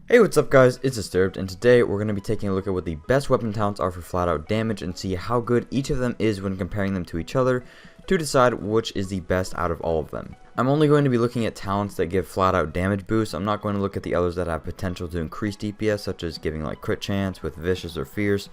Hey, what's up guys, it's Disturbed, and today we're going to be taking a look at what the best weapon talents are for flat out damage and see how good each of them is when comparing them to each other to decide which is the best out of all of them. I'm only going to be looking at talents that give flat out damage boost. I'm not going to look at the others that have potential to increase DPS, such as giving like crit chance with vicious or fierce,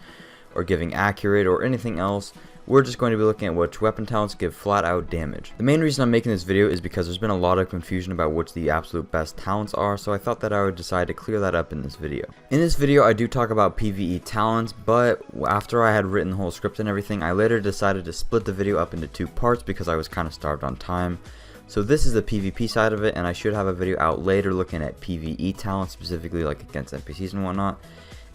or giving accurate or anything else. We're just going to be looking at which weapon talents give flat out damage. The main reason I'm making this video is because there's been a lot of confusion about which the absolute best talents are, so I thought that I would decide to clear that up in this video. In this video I do talk about PvE talents, but after I had written the whole script and everything, I later decided to split the video up into two parts because I was kind of starved on time. So this is the PvP side of it, and I should have a video out later looking at PvE talents, specifically like against NPCs and whatnot.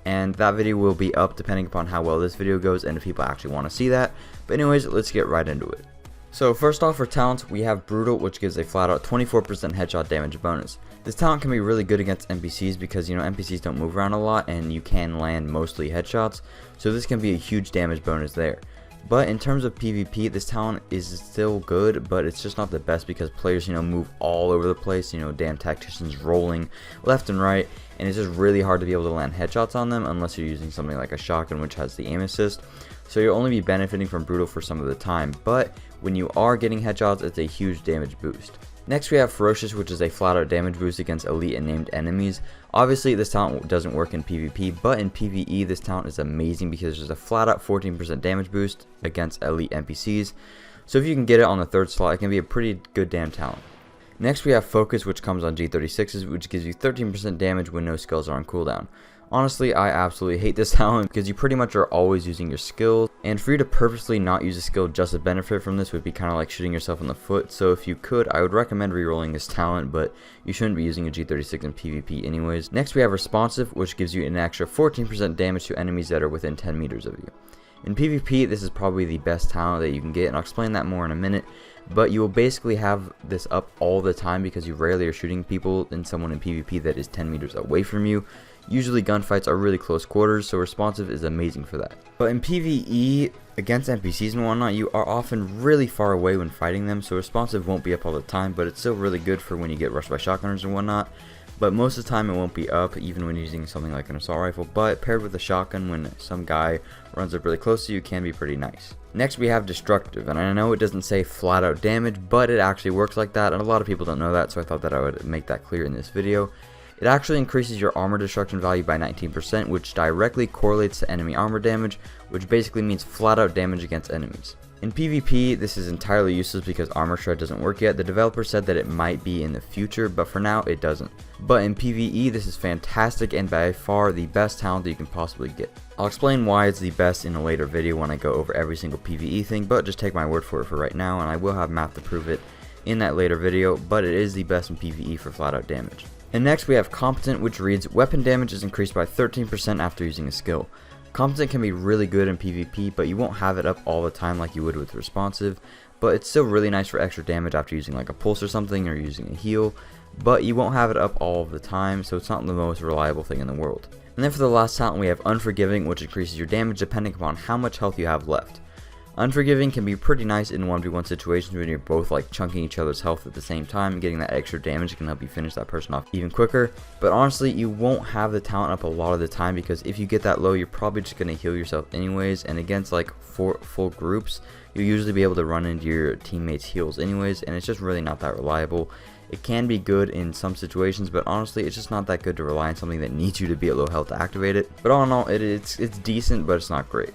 And that video will be up depending upon how well this video goes and if people actually want to see that. But anyways, let's get right into it. So first off, for talents, we have Brutal, which gives a flat out 24% headshot damage bonus. This talent can be really good against NPCs because, NPCs don't move around a lot and you can land mostly headshots, so this can be a huge damage bonus there. But in terms of PvP, this talent is still good, but it's just not the best because players, move all over the place, damn tacticians rolling left and right, and it's just really hard to be able to land headshots on them unless you're using something like a shotgun, which has the aim assist. So you'll only be benefiting from Brutal for some of the time, but when you are getting headshots, it's a huge damage boost. Next we have Ferocious, which is a flat out damage boost against elite and named enemies. Obviously this talent doesn't work in PvP, but in PvE this talent is amazing because there's a flat out 14% damage boost against elite NPCs. So if you can get it on the third slot, it can be a pretty good damn talent. Next we have Focus, which comes on G36s, which gives you 13% damage when no skills are on cooldown. Honestly, I absolutely hate this talent because you pretty much are always using your skills, and for you to purposely not use a skill just to benefit from this would be kind of like shooting yourself in the foot. So if you could, I would recommend rerolling this talent, but you shouldn't be using a G36 in PvP anyways. Next we have Responsive, which gives you an extra 14% damage to enemies that are within 10 meters of you. In PvP, this is probably the best talent that you can get, and I'll explain that more in a minute. But you will basically have this up all the time because you rarely are shooting people in someone in PvP that is 10 meters away from you. Usually gunfights are really close quarters, so Responsive is amazing for that. But in PvE, against NPCs and whatnot, you are often really far away when fighting them, so Responsive won't be up all the time, but it's still really good for when you get rushed by shotgunners and whatnot. But most of the time it won't be up, even when using something like an assault rifle, but paired with a shotgun when some guy runs up really close to you can be pretty nice. Next we have Destructive, and I know it doesn't say flat out damage, but it actually works like that, and a lot of people don't know that, so I thought that I would make that clear in this video. It actually increases your armor destruction value by 19%, which directly correlates to enemy armor damage, which basically means flat out damage against enemies. In PvP, this is entirely useless because Armor Shred doesn't work yet. The developer said that it might be in the future, but for now it doesn't. But in PvE, this is fantastic and by far the best talent that you can possibly get. I'll explain why it's the best in a later video when I go over every single PvE thing, but just take my word for it for right now, and I will have math to prove it in that later video, but it is the best in PvE for flat out damage. And next we have Competent, which reads, weapon damage is increased by 13% after using a skill. Competent can be really good in PvP, but you won't have it up all the time like you would with Responsive, but it's still really nice for extra damage after using like a pulse or something or using a heal, but you won't have it up all of the time, so it's not the most reliable thing in the world. And then for the last talent we have Unforgiving, which increases your damage depending upon how much health you have left. Unforgiving can be pretty nice in 1v1 situations when you're both like chunking each other's health at the same time, and getting that extra damage can help you finish that person off even quicker. But honestly, you won't have the talent up a lot of the time because if you get that low, you're probably just going to heal yourself anyways, and against like full groups, you'll usually be able to run into your teammates' heals anyways, and it's just really not that reliable. It can be good in some situations, but honestly, it's just not that good to rely on something that needs you to be at low health to activate it. But all in all, it's decent, but it's not great.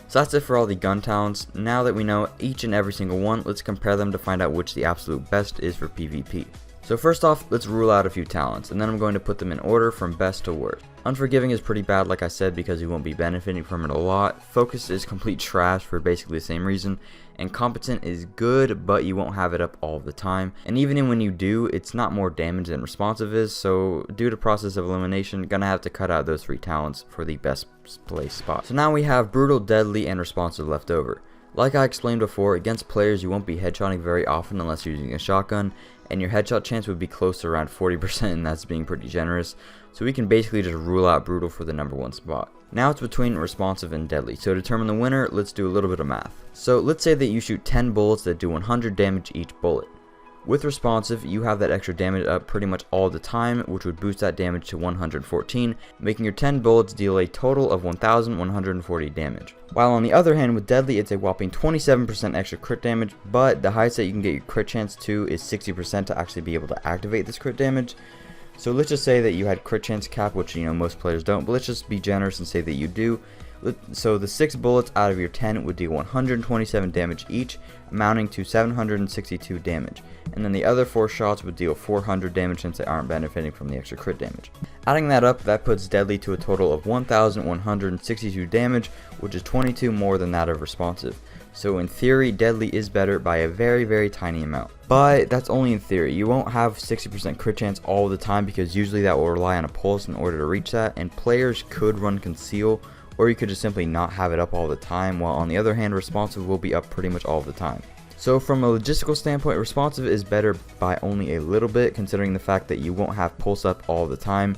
So that's it for all the gun talents. Now that we know each and every single one, let's compare them to find out which the absolute best is for PvP. So first off, let's rule out a few talents, and then I'm going to put them in order from best to worst. Unforgiving is pretty bad like I said because you won't be benefiting from it a lot. Focus is complete trash for basically the same reason. And Competent is good, but you won't have it up all the time. And even when you do, it's not more damage than Responsive is, so due to process of elimination, gonna have to cut out those three talents for the best place spot. So now we have Brutal, Deadly, and Responsive left over. Like I explained before, against players you won't be headshotting very often unless you're using a shotgun, and your headshot chance would be close to around 40%, and that's being pretty generous. So we can basically just rule out Brutal for the number one spot. Now it's between Responsive and Deadly. So to determine the winner, let's do a little bit of math. So let's say that you shoot 10 bullets that do 100 damage each bullet. With responsive, you have that extra damage up pretty much all the time, which would boost that damage to 114, making your 10 bullets deal a total of 1140 damage. While on the other hand, with deadly, it's a whopping 27% extra crit damage, but the highest that you can get your crit chance to is 60% to actually be able to activate this crit damage. So let's just say that you had crit chance cap, which most players don't, but let's just be generous and say that you do. So the 6 bullets out of your 10 would deal 127 damage each, amounting to 762 damage, and then the other 4 shots would deal 400 damage since they aren't benefiting from the extra crit damage. Adding that up, that puts deadly to a total of 1162 damage, which is 22 more than that of responsive. So in theory, deadly is better by a very tiny amount. But that's only in theory. You won't have 60% crit chance all the time because usually that will rely on a pulse in order to reach that, and players could run conceal, or you could just simply not have it up all the time, while on the other hand, responsive will be up pretty much all the time. So from a logistical standpoint, responsive is better by only a little bit, considering the fact that you won't have pulse up all the time.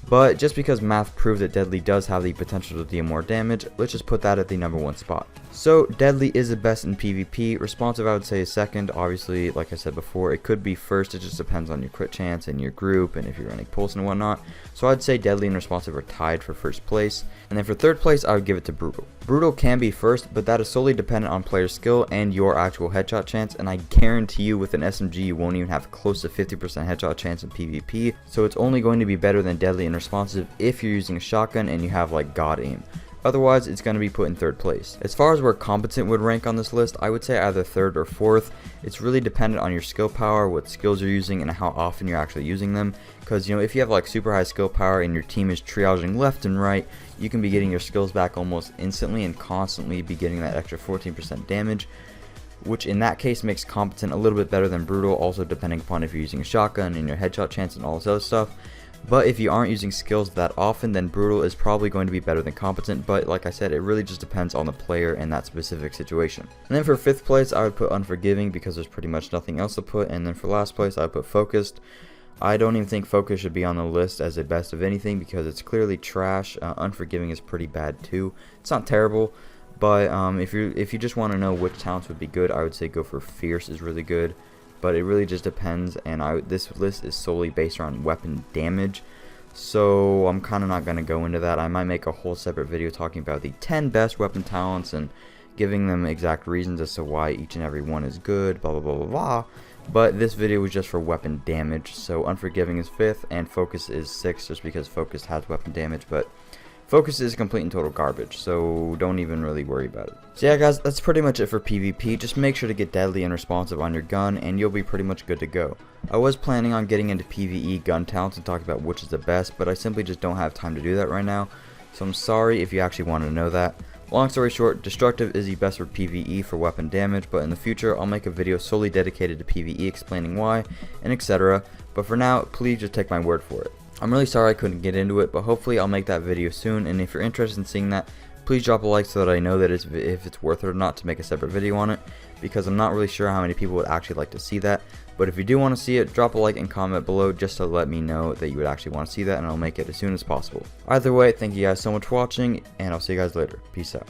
But just because math proves that deadly does have the potential to deal more damage, let's just put that at the number 1 spot. So deadly is the best in PvP, responsive I would say is second. Obviously, like I said before, it could be first, it just depends on your crit chance and your group and if you're running pulse and whatnot. So I'd say deadly and responsive are tied for first place. And then for third place, I would give it to brutal. Brutal can be first, but that is solely dependent on player skill and your actual headshot chance, and I guarantee you with an SMG you won't even have close to 50% headshot chance in PvP, so it's only going to be better than deadly and responsive if you're using a shotgun and you have like god aim. Otherwise, it's going to be put in third place. As far as where competent would rank on this list, I would say either third or fourth. It's really dependent on your skill power, what skills you're using, and how often you're actually using them. Because, if you have like super high skill power and your team is triaging left and right, you can be getting your skills back almost instantly and constantly be getting that extra 14% damage, which in that case makes competent a little bit better than brutal, also depending upon if you're using a shotgun and your headshot chance and all this other stuff. But if you aren't using skills that often, then brutal is probably going to be better than competent, but like I said, it really just depends on the player and that specific situation. And then for fifth place, I would put unforgiving because there's pretty much nothing else to put, and then for last place, I would put focused. I don't even think focus should be on the list as the best of anything because it's clearly trash. Unforgiving is pretty bad too. It's not terrible, but if you just want to know which talents would be good, I would say go for fierce is really good. But it really just depends, and this list is solely based around weapon damage, so I'm kind of not going to go into that. I might make a whole separate video talking about the 10 best weapon talents and giving them exact reasons as to why each and every one is good, blah blah blah blah blah. But this video was just for weapon damage, so unforgiving is 5th and focus is 6th just because focus has weapon damage, but focus is complete and total garbage, so don't even really worry about it. So yeah guys, that's pretty much it for PvP. Just make sure to get deadly and responsive on your gun and you'll be pretty much good to go. I was planning on getting into PvE gun talents and talking about which is the best, but I simply just don't have time to do that right now, so I'm sorry if you actually want to know that. Long story short, destructive is the best for PvE for weapon damage, but in the future I'll make a video solely dedicated to PvE explaining why and etc. But for now, please just take my word for it. I'm really sorry I couldn't get into it, but hopefully I'll make that video soon, and if you're interested in seeing that, please drop a like so that I know that if it's worth it or not to make a separate video on it, because I'm not really sure how many people would actually like to see that. But if you do want to see it, drop a like and comment below just to let me know that you would actually want to see that, and I'll make it as soon as possible. Either way, thank you guys so much for watching, and I'll see you guys later. Peace out.